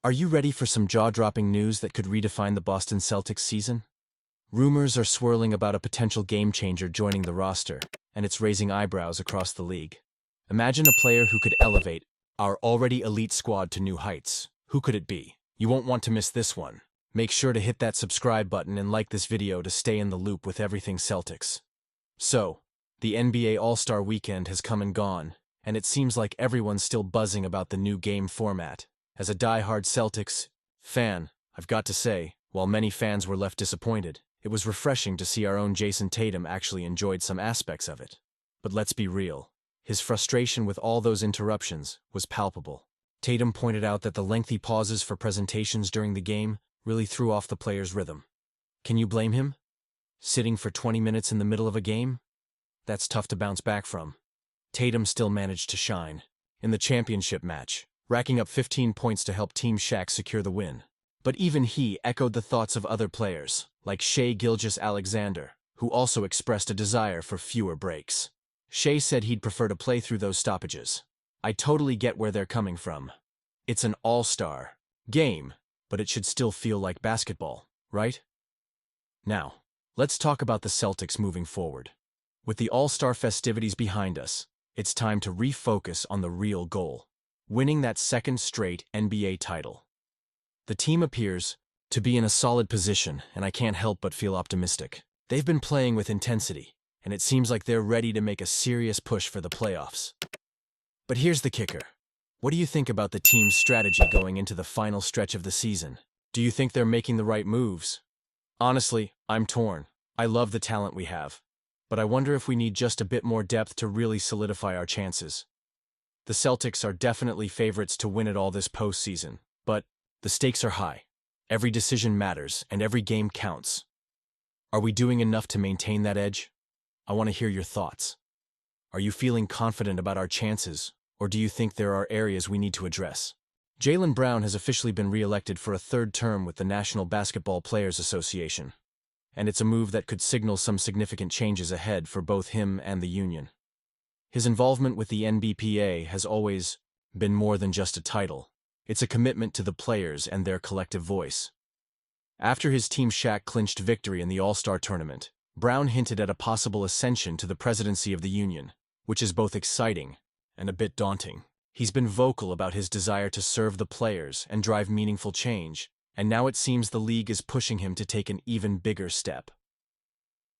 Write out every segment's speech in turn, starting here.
Are you ready for some jaw-dropping news that could redefine the Boston Celtics season? Rumors are swirling about a potential game-changer joining the roster, and it's raising eyebrows across the league. Imagine a player who could elevate our already elite squad to new heights. Who could it be? You won't want to miss this one. Make sure to hit that subscribe button and like this video to stay in the loop with everything Celtics. So, the NBA All-Star Weekend has come and gone, and it seems like everyone's still buzzing about the new game format. As a die-hard Celtics fan, I've got to say, while many fans were left disappointed, it was refreshing to see our own Jason Tatum actually enjoyed some aspects of it. But let's be real. His frustration with all those interruptions was palpable. Tatum pointed out that the lengthy pauses for presentations during the game really threw off the player's rhythm. Can you blame him? Sitting for 20 minutes in the middle of a game? That's tough to bounce back from. Tatum still managed to shine in the championship match, racking up 15 points to help Team Shaq secure the win. But even he echoed the thoughts of other players, like Shai Gilgeous-Alexander, who also expressed a desire for fewer breaks. Shai said he'd prefer to play through those stoppages. I totally get where they're coming from. It's an all-star game, but it should still feel like basketball, right? Now, let's talk about the Celtics moving forward. With the all-star festivities behind us, it's time to refocus on the real goal: winning that second straight NBA title. The team appears to be in a solid position, and I can't help but feel optimistic. They've been playing with intensity, and it seems like they're ready to make a serious push for the playoffs. But here's the kicker. What do you think about the team's strategy going into the final stretch of the season? Do you think they're making the right moves? Honestly, I'm torn. I love the talent we have, but I wonder if we need just a bit more depth to really solidify our chances. The Celtics are definitely favorites to win it all this postseason, but the stakes are high. Every decision matters, and every game counts. Are we doing enough to maintain that edge? I want to hear your thoughts. Are you feeling confident about our chances, or do you think there are areas we need to address? Jaylen Brown has officially been re-elected for a third term with the National Basketball Players Association, and it's a move that could signal some significant changes ahead for both him and the union. His involvement with the NBPA has always been more than just a title. It's a commitment to the players and their collective voice. After his Team Shaq clinched victory in the All-Star Tournament, Brown hinted at a possible ascension to the presidency of the union, which is both exciting and a bit daunting. He's been vocal about his desire to serve the players and drive meaningful change, and now it seems the league is pushing him to take an even bigger step.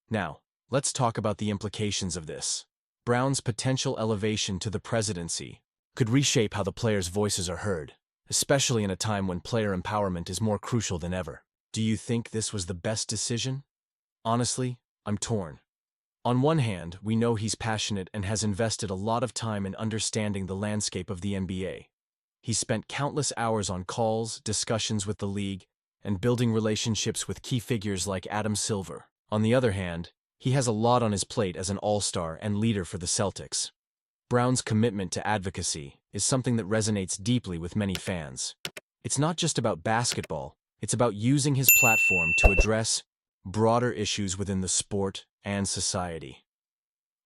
Now, let's talk about the implications of this. Brown's potential elevation to the presidency could reshape how the players' voices are heard, especially in a time when player empowerment is more crucial than ever. Do you think this was the best decision? Honestly, I'm torn. On one hand, we know he's passionate and has invested a lot of time in understanding the landscape of the NBA. He's spent countless hours on calls, discussions with the league, and building relationships with key figures like Adam Silver. On the other hand, he has a lot on his plate as an all-star and leader for the Celtics. Brown's commitment to advocacy is something that resonates deeply with many fans. It's not just about basketball, it's about using his platform to address broader issues within the sport and society.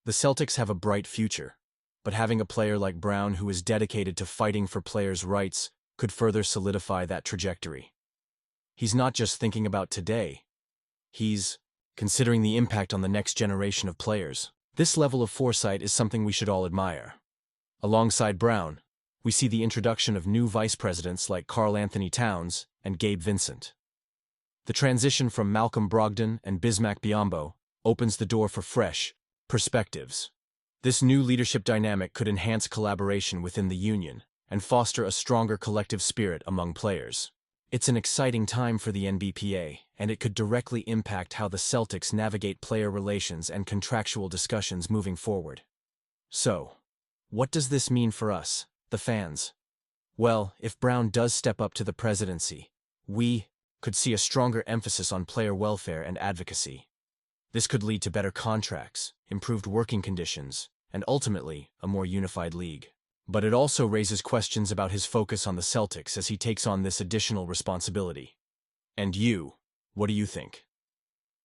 The Celtics have a bright future, but having a player like Brown who is dedicated to fighting for players' rights could further solidify that trajectory. He's not just thinking about today, he's considering the impact on the next generation of players. This level of foresight is something we should all admire. Alongside Brown, we see the introduction of new vice presidents like Karl Anthony Towns and Gabe Vincent. The transition from Malcolm Brogdon and Bismack Biyombo opens the door for fresh perspectives. This new leadership dynamic could enhance collaboration within the union and foster a stronger collective spirit among players. It's an exciting time for the NBPA, and it could directly impact how the Celtics navigate player relations and contractual discussions moving forward. So, what does this mean for us, the fans? Well, if Brown does step up to the presidency, we could see a stronger emphasis on player welfare and advocacy. This could lead to better contracts, improved working conditions, and ultimately, a more unified league. But it also raises questions about his focus on the Celtics as he takes on this additional responsibility. And you, what do you think?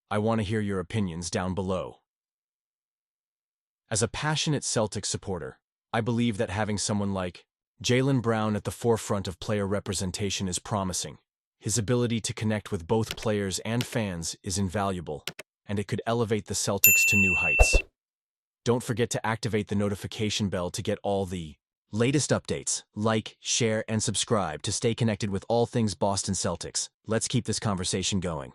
I want to hear your opinions down below. As a passionate Celtics supporter, I believe that having someone like Jaylen Brown at the forefront of player representation is promising. His ability to connect with both players and fans is invaluable, and it could elevate the Celtics to new heights. Don't forget to activate the notification bell to get all the latest updates. Like, share, and subscribe to stay connected with all things Boston Celtics. Let's keep this conversation going.